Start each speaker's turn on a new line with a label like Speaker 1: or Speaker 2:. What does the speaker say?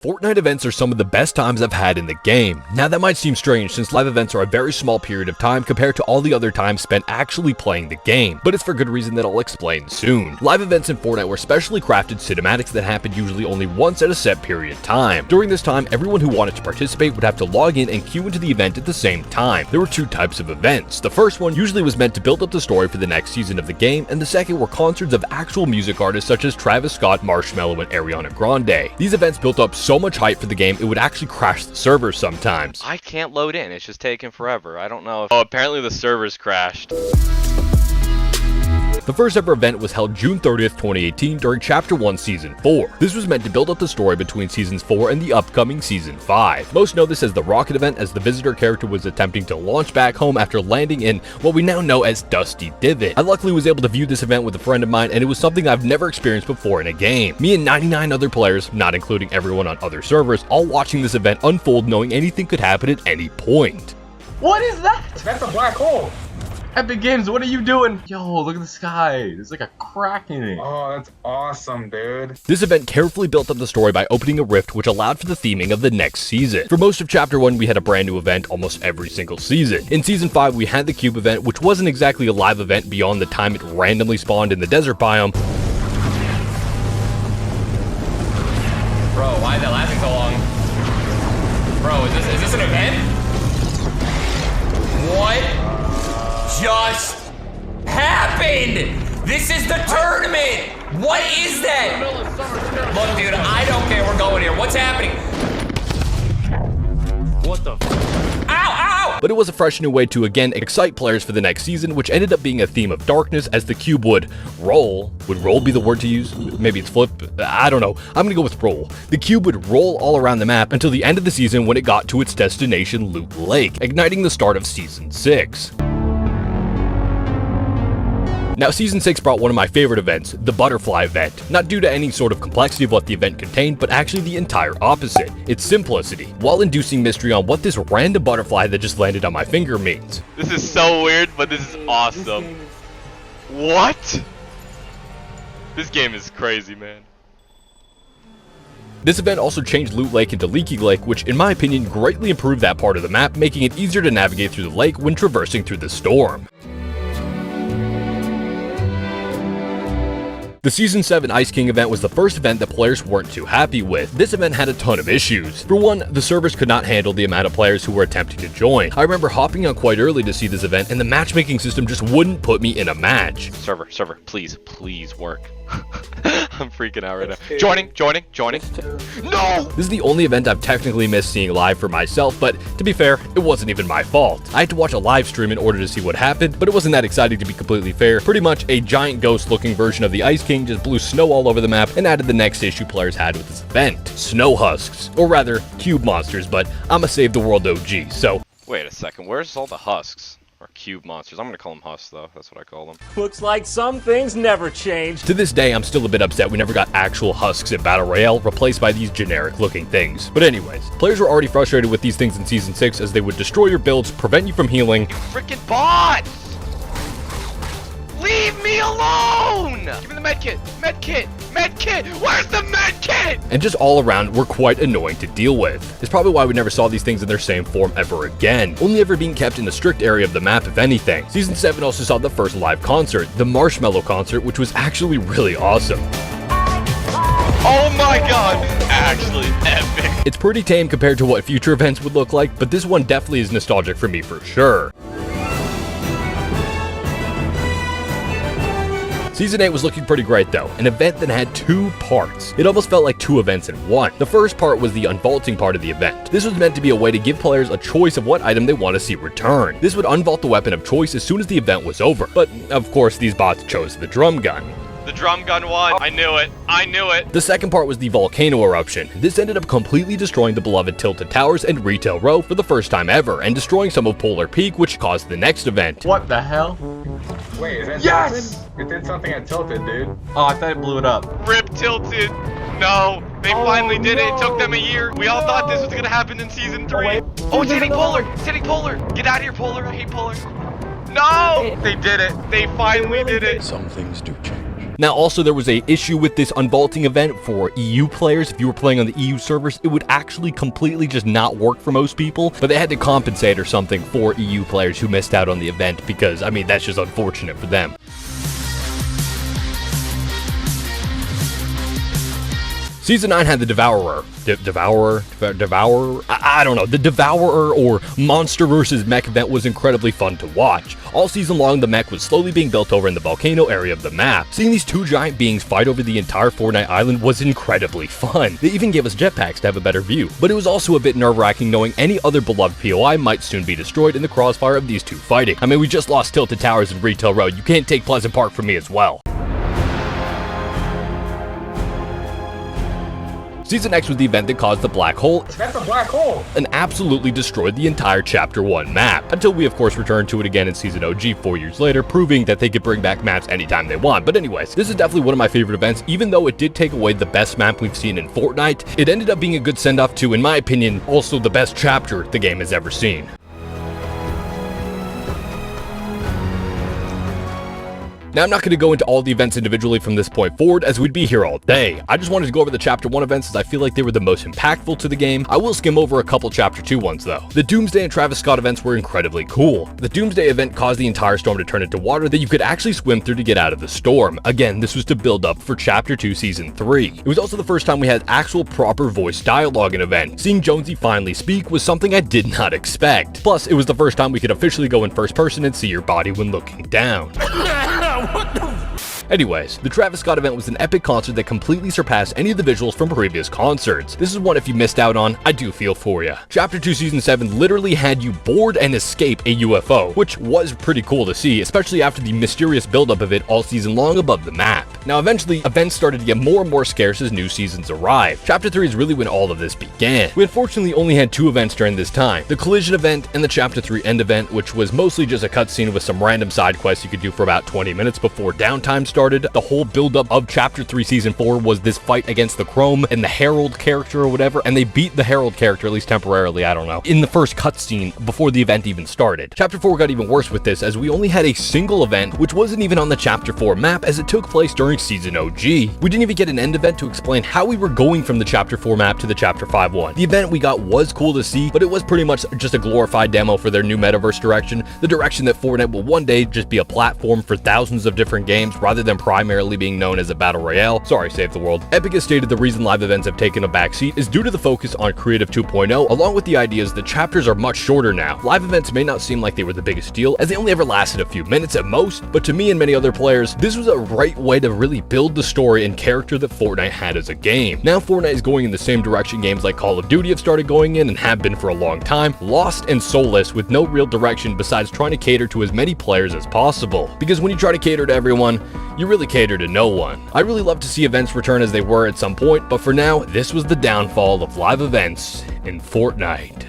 Speaker 1: Fortnite events are some of the best times I've had in the game. Now that might seem strange since live events are a very small period of time compared to all the other time spent actually playing the game, but it's for good reason that I'll explain soon. Live events in Fortnite were specially crafted cinematics that happened usually only once at a set period of time. During this time, everyone who wanted to participate would have to log in and queue into the event at the same time. There were two types of events. The first one usually was meant to build up the story for the next season of the game, and the second were concerts of actual music artists such as Travis Scott, Marshmello, and Ariana Grande. These events built up so much hype for the game, it would actually crash the servers sometimes.
Speaker 2: I can't load in, it's just taking forever. I don't know if... Oh, apparently the servers crashed.
Speaker 1: The first ever event was held June 30th, 2018 during Chapter 1 Season 4. This was meant to build up the story between Seasons 4 and the upcoming Season 5. Most know this as the Rocket event, as the visitor character was attempting to launch back home after landing in what we now know as Dusty Divot. I luckily was able to view this event with a friend of mine, and it was something I've never experienced before in a game. Me and 99 other players, not including everyone on other servers, all watching this event unfold knowing anything could happen at any point.
Speaker 3: What is that?
Speaker 4: That's a black hole.
Speaker 3: Epic Games, what are you doing? Yo, look at the sky. There's like a crack in it.
Speaker 4: Oh, that's awesome, dude.
Speaker 1: This event carefully built up the story by opening a rift which allowed for the theming of the next season. For most of Chapter 1, we had a brand new event almost every single season. In Season 5, we had the Cube event, which wasn't exactly a live event beyond the time it randomly spawned in the desert biome.
Speaker 5: Bro, why is that lasting so long? Bro, is this an event? What just happened? This is the tournament! What is that? Look, dude, I don't care. We're going here. What's happening? What the? Ow, ow!
Speaker 1: But it was a fresh new way to again excite players for the next season, which ended up being a theme of darkness as the cube would roll. Would roll be the word to use? Maybe it's flip? I don't know. I'm gonna go with roll. The cube would roll all around the map until the end of the season when it got to its destination, Loot Lake, igniting the start of Season 6. Now, Season 6 brought one of my favorite events, the Butterfly event, not due to any sort of complexity of what the event contained, but actually the entire opposite, its simplicity, while inducing mystery on what this random butterfly that just landed on my finger means.
Speaker 2: This is so weird, but this is awesome. What? This game is crazy, man.
Speaker 1: This event also changed Loot Lake into Leaky Lake, which in my opinion greatly improved that part of the map, making it easier to navigate through the lake when traversing through the storm. The Season 7 Ice King event was the first event that players weren't too happy with. This event had a ton of issues. For one, the servers could not handle the amount of players who were attempting to join. I remember hopping on quite early to see this event, and the matchmaking system just wouldn't put me in a match.
Speaker 2: Server, please work. I'm freaking out right now. Joining. No!
Speaker 1: This is the only event I've technically missed seeing live for myself, but to be fair, it wasn't even my fault. I had to watch a live stream in order to see what happened, but it wasn't that exciting to be completely fair. Pretty much a giant ghost-looking version of the Ice King just blew snow all over the map and added the next issue players had with this event. Snow husks, or rather, cube monsters, but I'm a Save the World OG, so...
Speaker 2: Wait a second, where's all the husks? Or cube monsters. I'm gonna call them husks though, that's what I call them.
Speaker 6: Looks like some things never change.
Speaker 1: To this day, I'm still a bit upset we never got actual husks in Battle Royale, replaced by these generic looking things. But anyways, players were already frustrated with these things in Season 6 as they would destroy your builds, prevent you from healing.
Speaker 2: You freaking bots! Leave me alone! Give me the medkit! Where's the medkit?
Speaker 1: And just all around were quite annoying to deal with. It's probably why we never saw these things in their same form ever again, only ever being kept in a strict area of the map if anything. Season 7 also saw the first live concert, the Marshmello concert, which was actually really awesome.
Speaker 2: Oh my god! Actually epic.
Speaker 1: It's pretty tame compared to what future events would look like, but this one definitely is nostalgic for me for sure. Season 8 was looking pretty great though, an event that had two parts. It almost felt like two events in one. The first part was the unvaulting part of the event. This was meant to be a way to give players a choice of what item they want to see return. This would unvault the weapon of choice as soon as the event was over, but of course these bots chose the drum gun.
Speaker 2: The drum gun won. I knew it.
Speaker 1: The second part was the volcano eruption. This ended up completely destroying the beloved Tilted Towers and Retail Row for the first time ever, and destroying some of Polar Peak, which caused the next event.
Speaker 3: What the hell?
Speaker 4: Wait, is that
Speaker 3: Yes!
Speaker 4: Tilted? It did something at Tilted, dude.
Speaker 3: Oh, I thought it blew it up.
Speaker 2: Rip Tilted. No, they finally did it. It took them a year. We all thought this was gonna happen in Season 3. Oh, it's hitting Polar. Get out of here, Polar. I hate Polar. No! They did it. They finally did it.
Speaker 7: Some things do change.
Speaker 1: Now also there was a issue with this unvaulting event for EU players. If you were playing on the EU servers, it would actually completely just not work for most people, but they had to compensate or something for EU players who missed out on the event because, I mean, that's just unfortunate for them. Season 9 had the Devourer. Devourer? I don't know. The Devourer or Monster vs. Mech event was incredibly fun to watch. All season long, the mech was slowly being built over in the volcano area of the map. Seeing these two giant beings fight over the entire Fortnite island was incredibly fun. They even gave us jetpacks to have a better view. But it was also a bit nerve-wracking knowing any other beloved POI might soon be destroyed in the crossfire of these two fighting. I mean, we just lost Tilted Towers and Retail Road. You can't take Pleasant Park from me as well. Season X was the event that caused the black hole
Speaker 4: That's a black hole.
Speaker 1: and absolutely destroyed the entire Chapter 1 map, until we of course returned to it again in Season OG 4 years later, proving that they could bring back maps anytime they want. But anyways, this is definitely one of my favorite events. Even though it did take away the best map we've seen in Fortnite, it ended up being a good send-off to, in my opinion, also the best chapter the game has ever seen. Now, I'm not going to go into all the events individually from this point forward, as we'd be here all day. I just wanted to go over the Chapter 1 events as I feel like they were the most impactful to the game. I will skim over a couple Chapter 2 ones though. The Doomsday and Travis Scott events were incredibly cool. The Doomsday event caused the entire storm to turn into water that you could actually swim through to get out of the storm. Again, this was to build up for Chapter 2 Season 3. It was also the first time we had actual proper voice dialogue in an event. Seeing Jonesy finally speak was something I did not expect. Plus, it was the first time we could officially go in first person and see your body when looking down. Anyways, the Travis Scott event was an epic concert that completely surpassed any of the visuals from previous concerts. This is one if you missed out on, I do feel for you. Chapter 2 Season 7 literally had you board and escape a UFO, which was pretty cool to see, especially after the mysterious buildup of it all season long above the map. Now eventually, events started to get more and more scarce as new seasons arrived. Chapter 3 is really when all of this began. We unfortunately only had 2 events during this time, the Collision event and the Chapter 3 End event, which was mostly just a cutscene with some random side quests you could do for about 20 minutes before downtime started. The whole buildup of Chapter 3 Season 4 was this fight against the Chrome and the Herald character or whatever, and they beat the Herald character, at least temporarily, I don't know, in the first cutscene before the event even started. Chapter 4 got even worse with this, as we only had a single event, which wasn't even on the Chapter 4 map, as it took place during Season OG. We didn't even get an end event to explain how we were going from the Chapter 4 map to the Chapter 5 one. The event we got was cool to see, but it was pretty much just a glorified demo for their new metaverse direction, the direction that Fortnite will one day just be a platform for thousands of different games rather than primarily being known as a battle royale. Sorry, Save the World. Epic has stated the reason live events have taken a backseat is due to the focus on Creative 2.0, along with the ideas that chapters are much shorter now. Live events may not seem like they were the biggest deal, as they only ever lasted a few minutes at most, but to me and many other players, this was a right way to really build the story and character that Fortnite had as a game. Now Fortnite is going in the same direction games like Call of Duty have started going in and have been for a long time, lost and soulless with no real direction besides trying to cater to as many players as possible. Because when you try to cater to everyone, you really cater to no one. I'd really love to see events return as they were at some point, but for now, this was the downfall of live events in Fortnite.